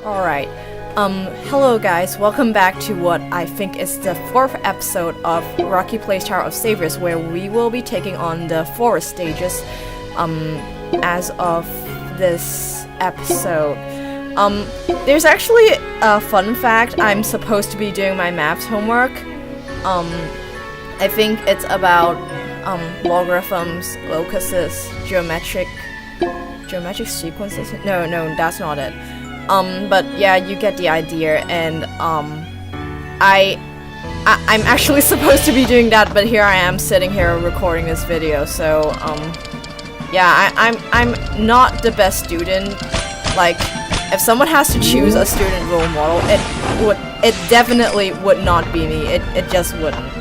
Alright. Hello guys, welcome back to what I think is the 4th episode of Rockie Plays Tower of Saviors, where we will be taking on the forest stages, as of this episode. There's actually a fun fact. I'm supposed to be doing my maths homework. I think it's about, logarithms, locuses, geometric sequences? No, that's not it. But yeah, you get the idea, and I'm actually supposed to be doing that, but here I am sitting here recording this video. So yeah, I'm not the best student. Like, if someone has to choose a student role model, it definitely would not be me. It just wouldn't,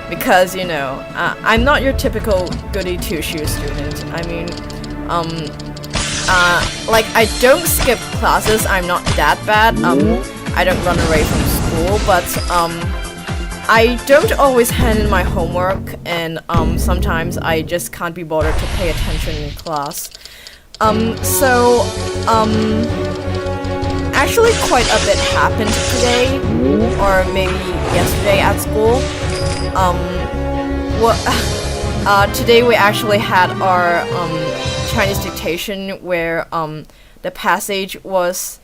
because I'm not your typical goody two-shoes student. I mean, like, I don't skip classes, I'm not that bad, I don't run away from school, but, I don't always hand in my homework, and, sometimes I just can't be bothered to pay attention in class. Actually quite a bit happened today, or maybe yesterday at school. Today we actually had our, Chinese dictation, where the passage was,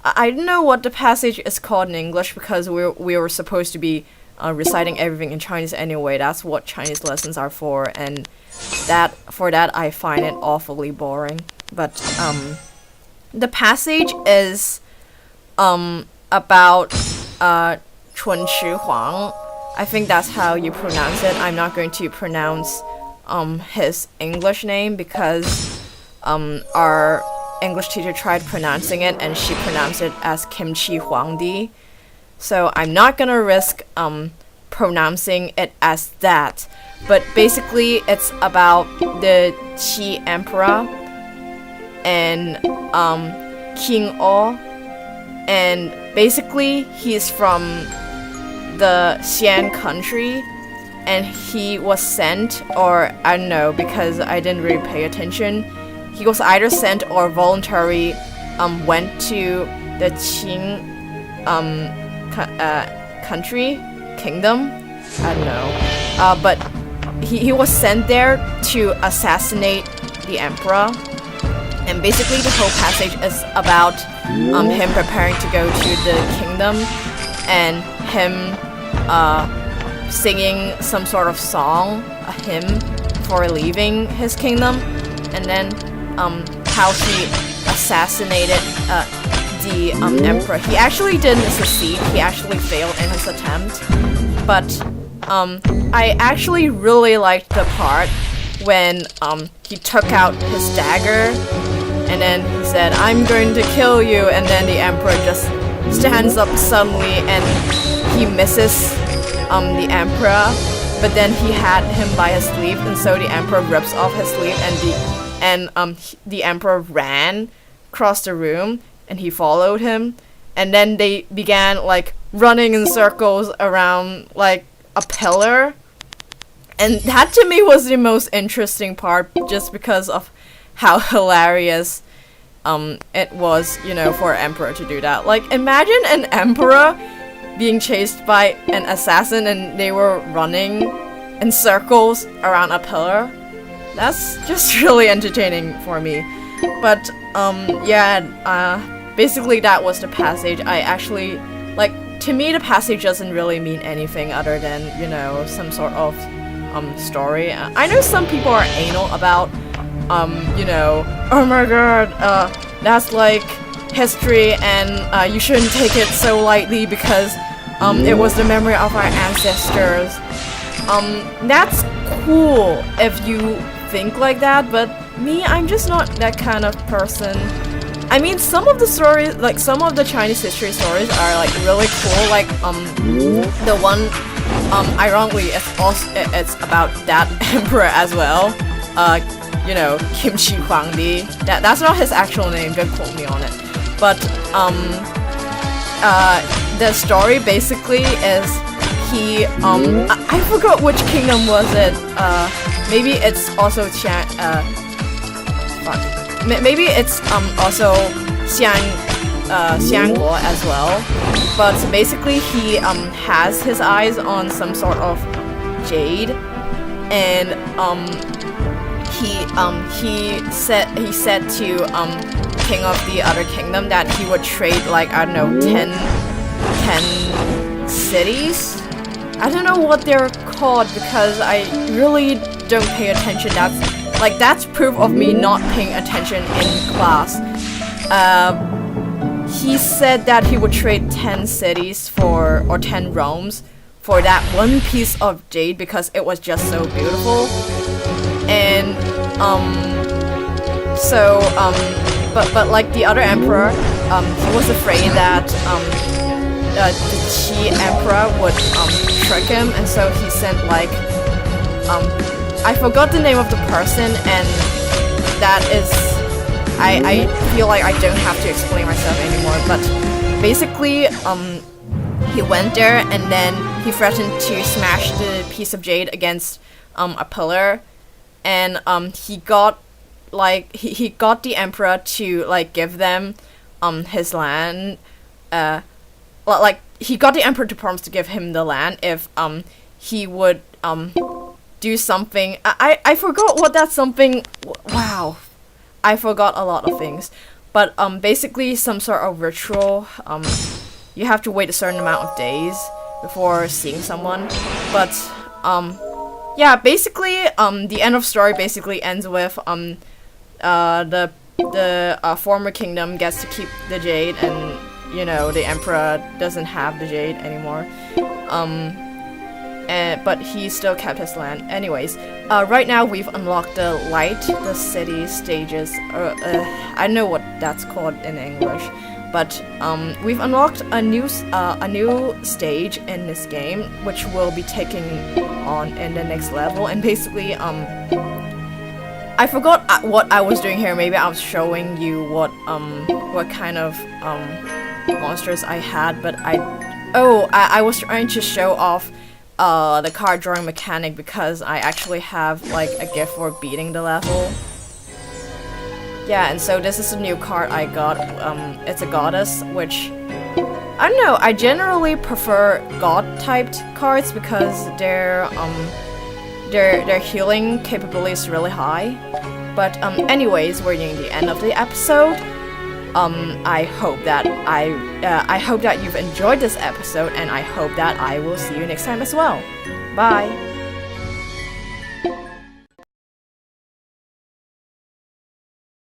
I don't know what the passage is called in English, because we were supposed to be reciting everything in Chinese anyway. That's what Chinese lessons are for, and for that I find it awfully boring. But the passage is about Chun Shi Huang. I think that's how you pronounce it. I'm not going to pronounce his English name, because our English teacher tried pronouncing it and she pronounced it as Kimchi Huangdi. So I'm not gonna risk pronouncing it as that. But basically it's about the Qi Emperor and King O, and basically he's from the Xian country, and he was sent, or I don't know, because I didn't really pay attention. He was either sent or voluntarily went to the Qing kingdom. I don't know. But he was sent there to assassinate the emperor. And basically the whole passage is about him preparing to go to the kingdom, and him singing some sort of song, a hymn, for leaving his kingdom, and then how he assassinated the emperor. He actually didn't succeed, he actually failed in his attempt, but I actually really liked the part when he took out his dagger, and then he said, "I'm going to kill you," and then the emperor just stands up suddenly, and he misses the emperor, but then he had him by his sleeve, and so the emperor rips off his sleeve, and the emperor ran across the room, and he followed him, and then they began like running in circles around like a pillar, and that to me was the most interesting part, just because of how hilarious it was, for an emperor to do that. Like, imagine an emperor being chased by an assassin and they were running in circles around a pillar. That's just really entertaining for me. But basically that was the passage. I actually, like, to me the passage doesn't really mean anything other than, some sort of story. I know some people are anal about oh my god, that's like history, and you shouldn't take it so lightly because it was the memory of our ancestors. That's cool if you think like that, but me, I'm just not that kind of person. I mean, some of the stories, like some of the Chinese history stories are like really cool, like the one ironically it's about that emperor as well. Kimchi Huangdi. That's not his actual name, don't quote me on it. But the story basically is he I forgot which kingdom was it. Maybe it's also Maybe it's also Xian Xiangguo as well. But basically, he has his eyes on some sort of jade, and he said to king of the other kingdom that he would trade like, I don't know, 10 cities. I don't know what they're called because I really don't pay attention. That's proof of me not paying attention in class. He said that he would trade 10 cities or 10 realms for that one piece of jade because it was just so beautiful. And but like the other emperor, he was afraid that the Qi emperor would trick him, and so he sent like I forgot the name of the person, and that is I feel like I don't have to explain myself anymore. But basically, he went there and then he threatened to smash the piece of jade against a pillar, and he got he got the emperor to like give them his land. He got the emperor to promise to give him the land if he would do something. I forgot what that something. Wow, I forgot a lot of things. But basically some sort of ritual. You have to wait a certain amount of days before seeing someone. But yeah, basically the end of story basically ends with the former kingdom gets to keep the jade, and the emperor doesn't have the jade anymore. But he still kept his land. Anyways, right now we've unlocked the city stages. I don't know what that's called in English, but we've unlocked a new stage in this game, which we'll be taking on in the next level. And basically, I forgot what I was doing here. Maybe I was showing you what kind of monsters I had, but I was trying to show off the card drawing mechanic because I actually have like a gift for beating the level. Yeah, and so this is a new card I got. It's a goddess, which I don't know. I generally prefer god-typed cards because their healing capability is really high. But anyways, we're nearing the end of the episode. I hope that you've enjoyed this episode, and I hope that I will see you next time as well. Bye.